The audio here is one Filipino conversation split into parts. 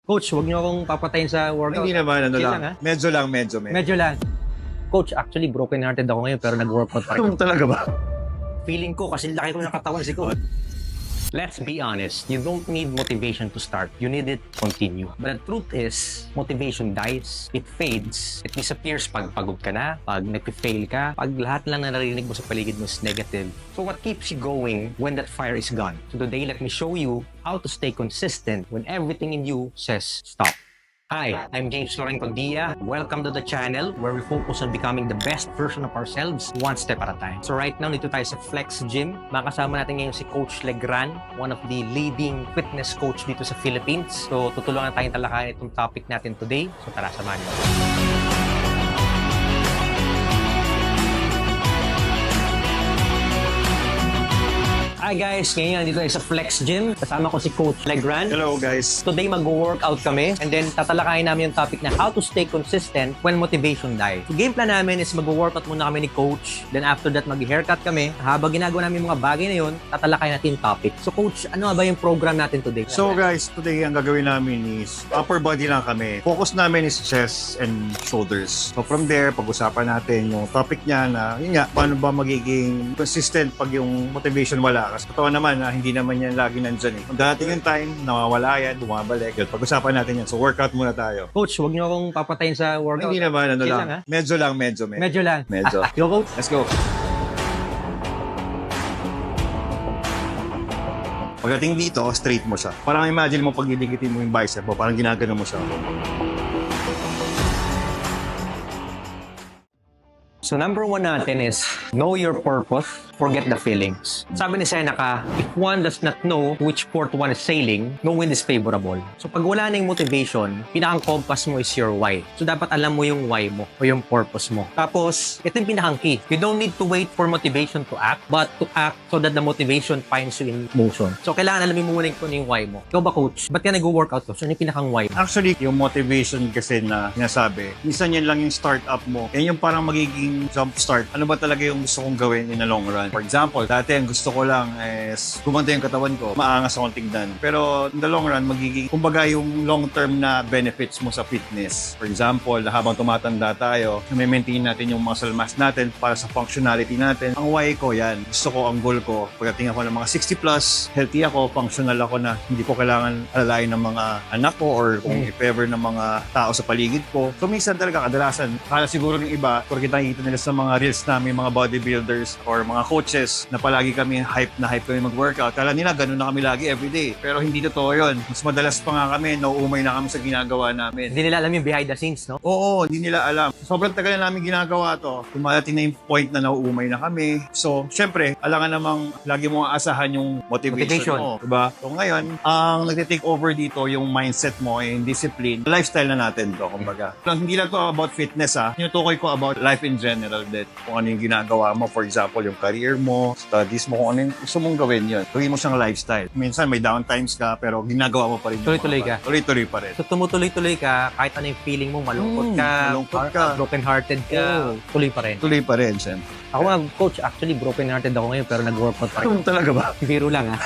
Coach, huwag niyo akong papatayin sa workout. Hindi naman, ano Chill lang. ha? Medyo lang, medyo. Medyo lang. Coach, actually, broken-hearted ako ngayon pero nag-workout pa rin. Talaga ba? Feeling ko kasi laki ko ng katawan si Coach. Let's be honest, you don't need motivation to start. You need it to continue. But the truth is, motivation dies, it fades, it disappears pag pagod ka na, pag nag-fail ka, pag lahat lang na narinig mo sa paligid mo is negative. So what keeps you going when that fire is gone? So today, let me show you how to stay consistent when everything in you says stop. Hi, I'm James Loren Condia. Welcome to the channel where we focus on becoming the best version of ourselves one step at a time. So right now, dito tayo sa Flex Gym. Makasama natin ngayon si Coach Legran, one of the leading fitness coach dito sa Philippines. So tutulungan tayong talakayan itong topic natin today. So tara, samahan niyo. Hi guys, ngayon dito tayo sa Flex Gym. Kasama ko si Coach Legran. Hello guys. Today mag-workout kami and then tatalakayin namin yung topic na how to stay consistent when motivation dies. So, game plan namin is mag-workout muna kami ni Coach. Then after that mag-haircut kami. Habang ginagawa namin yung mga bagay na yun, tatalakayin natin yung topic. So Coach, ano ba yung program natin today? So guys, today ang gagawin namin is upper body lang kami. Focus namin is chest and shoulders. So from there, pag-usapan natin yung topic niya na, yun nga, paano ba magiging consistent pag yung motivation wala. Kasi totoo naman na hindi naman yan lagi nandyan eh. Kung darating yung time, nawawala yan, bumabalik. Yun, pag-usapan natin yan. So workout muna tayo. Coach, huwag niyo akong papatayin sa workout. Hindi naman, ano Chill lang. ha? Medyo lang, medyo. Medyo lang. Medyo. Go Coach. Let's go. Pagdating dito, straight mo siya. Parang imagine mo pag didikitin mo yung bicep mo, parang ginagano mo siya. So number one natin is know your purpose, forget the feelings. Sabi ni Seneca, if one does not know which port one is sailing, no wind is favorable. So pag wala na yung motivation, pinakang compass mo is your why. So dapat alam mo yung why mo o yung purpose mo. Tapos, ito yung pinakang key. You don't need to wait for motivation to act, but to act so that the motivation finds you in motion. So kailangan alamin mo muna kung ano yung why mo. Ikaw ba Coach? Ba't ka nag-workout ko? So ano yung pinakang why mo? Actually, yung motivation kasi na sinasabi, minsan yan lang yung start-up mo. Yan yung parang magiging jump start. Ano ba talaga yung gusto kong gawin in the long run? For example, dati ang gusto ko lang is gumanda yung katawan ko, maangas akong tignan. Pero in the long run, magiging, kumbaga yung long-term na benefits mo sa fitness. For example, habang tumatanda tayo, na-maintain natin yung muscle mass natin para sa functionality natin. Ang why ko yan. Gusto ko, ang goal ko, pagdating ako ng mga 60 plus, healthy ako, functional ako na hindi ko kailangan alalayan ng mga anak ko or kung if ever ng mga tao sa paligid ko. So minsan talaga, kadalasan, kala siguro ng iba, kung kita nila sa mga reels namin, mga bodybuilders or mga coaches na palagi kami hype kami mag-workout. Kala nila ganun na kami lagi everyday. Pero hindi totoo yun. Mas madalas pa nga kami, nauumay na kami sa ginagawa namin. Hindi nila alam yung behind the scenes, no? Oo, hindi nila alam. Sobrang tagal na namin ginagawa to. Tumadating na yung point na nauumay na kami. So, syempre, alangan namang lagi mo aasahan yung motivation mo. Diba? So, ngayon, ang nagtitake over dito yung mindset mo, yung discipline. Lifestyle na natin to, kumbaga. Hindi lang to about fitness, ha. Tinutukoy ko about life in general din. Kung ano yung ginagawa mo, for example, yung career mo, studies mo, kung ano yung gusto mong gawin yun. Gawin mo siyang lifestyle. Minsan may downtimes ka, pero ginagawa mo pa rin. Tuloy-tuloy ka. Tuloy-tuloy pa rin. So tumutuloy-tuloy ka, kahit ano yung feeling mo, malungkot malungkot ka. broken-hearted ka, tuloy pa rin. Tuloy pa rin, siyempre. Ako nga, Coach, actually broken-hearted ako ngayon pero nag-workout pa rin. Talaga ba? Biro lang ha.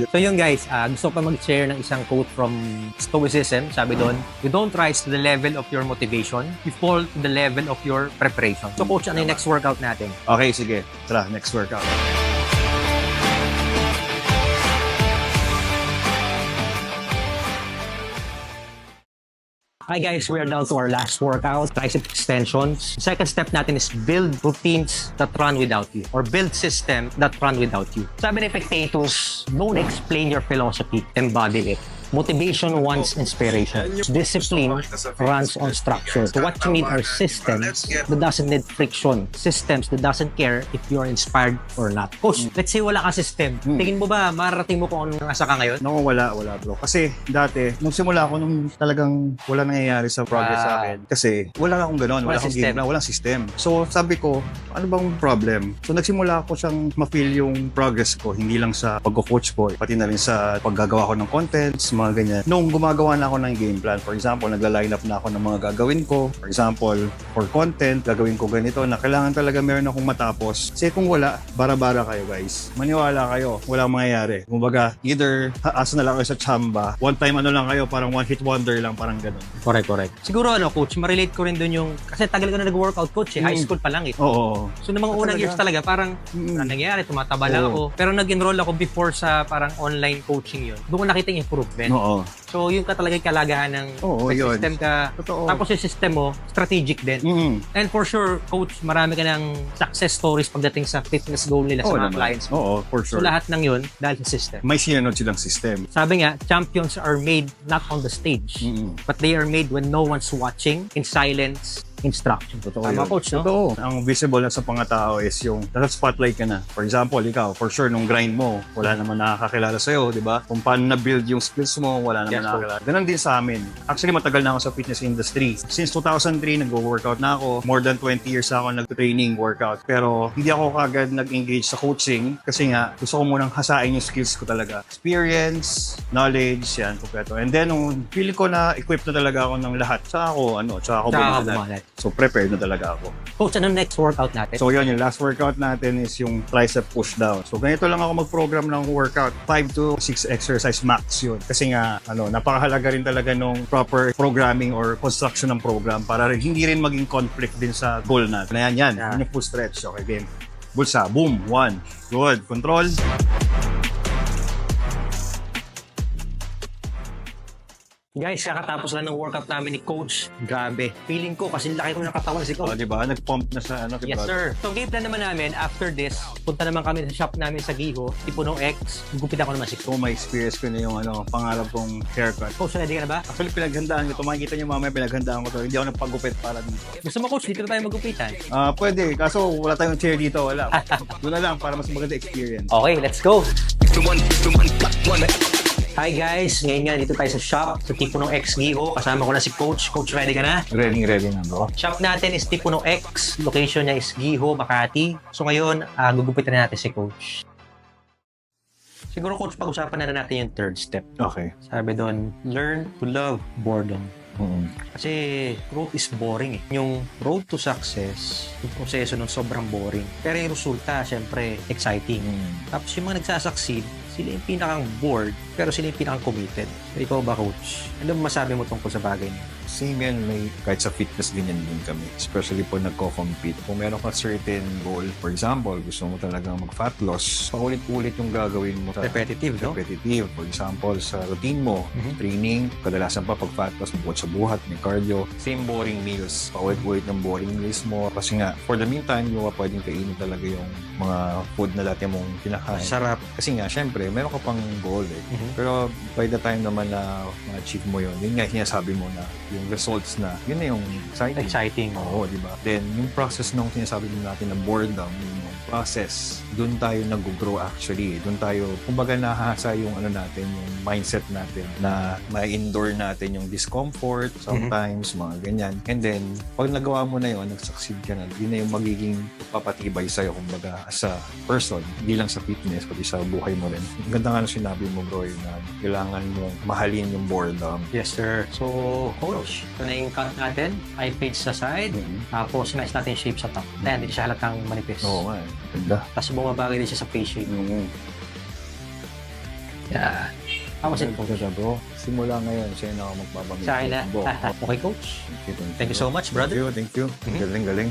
So yun guys, gusto ko pa mag-share ng isang quote from Stoicism. Sabi doon, you don't rise to the level of your motivation, you fall to the level of your preparation. So Coach, ano yung next workout natin? Okay, sige. Tara, next workout. Hi guys, we are down to our last workout, tricep extensions. Second step natin is build routines that run without you or build system that run without you. Sabi ni Epictetus, don't explain your philosophy, embody it. Motivation wants inspiration. Discipline runs on structure. So what you need are systems that doesn't need friction. Systems that doesn't care if you're inspired or not. Coach, let's say wala ka system. Tingin mo ba mararating mo kung anong nasa ka ngayon? No, wala bro. Kasi dati, nung simula ako nung talagang wala nangyayari sa progress sa akin. Kasi wala akong gano'n. Wala akong game plan, walang system. So sabi ko, ano bang problem? So nagsimula ako siyang ma-feel yung progress ko. Hindi lang sa pag-coach ko, pati na rin sa paggagawa ko ng contents, mga ganyan. Nung gumagawa na ako ng game plan, for example, nagla-line up na ako ng mga gagawin ko. For example, for content, gagawin ko ganito na kailangan talaga meron akong matapos. Kasi kung wala, bara-bara kayo guys. Maniwala kayo, walang mangyayari. Kumbaga, either asa na lang kayo sa chamba, one time ano lang kayo, parang one hit wonder lang, parang ganun. Correct. Siguro coach, ma-relate ko rin dun yung, kasi tagal ko na nag-workout coach high school pa lang eh. Oo. So, ng mga unang years talaga, parang nangyayari, tumataba lang ako. Pero nag-enroll ako before sa parang online coaching yun. Doon ko nakita yung improvement. Oo. So, yun ka talaga yung kalagahan ng yun. system ka. Totoo. Tapos yung system mo, strategic din. And for sure, coach, marami ka ng success stories pagdating sa fitness goal nila sa mga clients mo. Oo, for sure. So, lahat ng yun, dahil sa system. May sinunod silang system. Sabi nga, champions are made not on the stage, but they are made when no one's watching, in silence, instruction. Totoo Tama, yun. coach, no? Totoo. Ang visible na sa mga tao is yung nasa spotlight ka na. For example, ikaw, for sure, nung grind mo, wala naman nakakakilala sa'yo, di ba? Kung paano na-build yung skills mo, wala naman nakakilala. Ganun din sa amin. Actually, matagal na ako sa fitness industry. Since 2003, nag-workout na ako. More than 20 years ako nag-training workout. Pero hindi ako kagad nag-engage sa coaching kasi nga, gusto ko munang hasain yung skills ko talaga. Experience, knowledge, yan, kompleto. And then, nung feel ko na equip na talaga ako ng lahat, tsaka ako bumalat. So, prepared na talaga ako. Coach, ano next workout natin? So, yun, yung last workout natin is yung tricep push down. So, ganito lang ako mag-program ng workout. 5 to 6 exercise max yun. Kasi nga, napakahalaga rin talaga nung proper programming or construction ng program para rin, hindi rin maging conflict din sa goal natin. Yan. Yun yung full stretch. Okay, game. Bulsa. Boom. 1. Good. Control. Guys, kakatapos lang ng workout namin ni Coach. Grabe. Feeling ko, kasi laki ko ng katawan si O, Coach. diba? Nag-pump na sa Yes, sir. So, game plan naman namin, after this, punta naman kami sa shop namin sa Giho, Tipuno X. Gugupit ako naman si Coach. So, may experience ko na yung pangarap kong haircut. Coach, ready ka na ba? Actually, pinaghandaan ko. Makikita niyo mamaya, pinaghandaan ko to. Hindi ako nagpagupit para dito. Gusto mo, Coach, dito na tayo magupitan. Pwede. Kaso, wala tayong chair dito. Wala. Doon na lang para mas maganda experience. Okay, let's go! Hi guys! Ngayon nga, dito tayo sa shop, sa Tipuno X Giho. Kasama ko na si Coach. Coach, ready ka na? Ready na bro. Shop natin is Tipuno X. Location niya is Giho, Makati. So ngayon, gugupitan na natin si Coach. Siguro, Coach, pag-usapan na natin yung third step. Okay. Sabi doon, learn to love boredom. Kasi growth is boring eh. Yung road to success, yung proseso nun sobrang boring. Pero yung resulta, syempre, exciting. Tapos yung mga nagsasucceed, sila yung pinakang bored, pero sila yung pinakang committed. So, ikaw ba, Coach? Ano masabi mo tungkol sa bagay niyo? Same yan, kahit sa fitness ganyan din kami. Especially po nagko-compete. Kung meron ka certain goal, for example, gusto mo talagang mag-fat loss, paulit-ulit yung gagawin mo. Repetitive, no? Repetitive. For example, sa routine mo, training, kadalasan pa pag fat loss, bukod sa buhat, may cardio. Same boring meals. Paulit-ulit ng boring meals mo. Kasi nga, for the meantime, yung pwedeng kainin talaga yung mga food na dati mong kinakain. Sarap. Kasi nga, syempre, meron ka pang goal eh. Pero by the time naman na ma-achieve mo yun nga, sinasabi mo na yung results na, yun na yung exciting. Oo, di ba? Then, yung process nung sinasabi din natin na boredom, yung process, doon tayo nag-grow actually. Doon tayo, kumbaga nahasa yung natin, yung mindset natin na ma-endure natin yung discomfort sometimes, mga ganyan. And then, pag nagawa mo na yun, nag-succeed ka na, yun na yung magiging papatibay sa'yo, kumbaga, as a person, hindi lang sa fitness, pati sa buhay mo rin. Ang ganda nga na sinabi mo, bro, na kailangan mo mahalin yung boredom. Yes, sir. So, Coach, ito na yung cut natin. Eye page sa side. Tapos, nice natin yung shape sa top. Ayan, hindi siya halatang manipis. Oo nga. Ganda. Tapos, bumabagay din siya sa face shape. Yeah. Tapos, siya, bro. Simula ngayon, siya na ako magbabanggit. sa akin na. Okay, Coach. Thank you so much, brother. Thank you. Galing.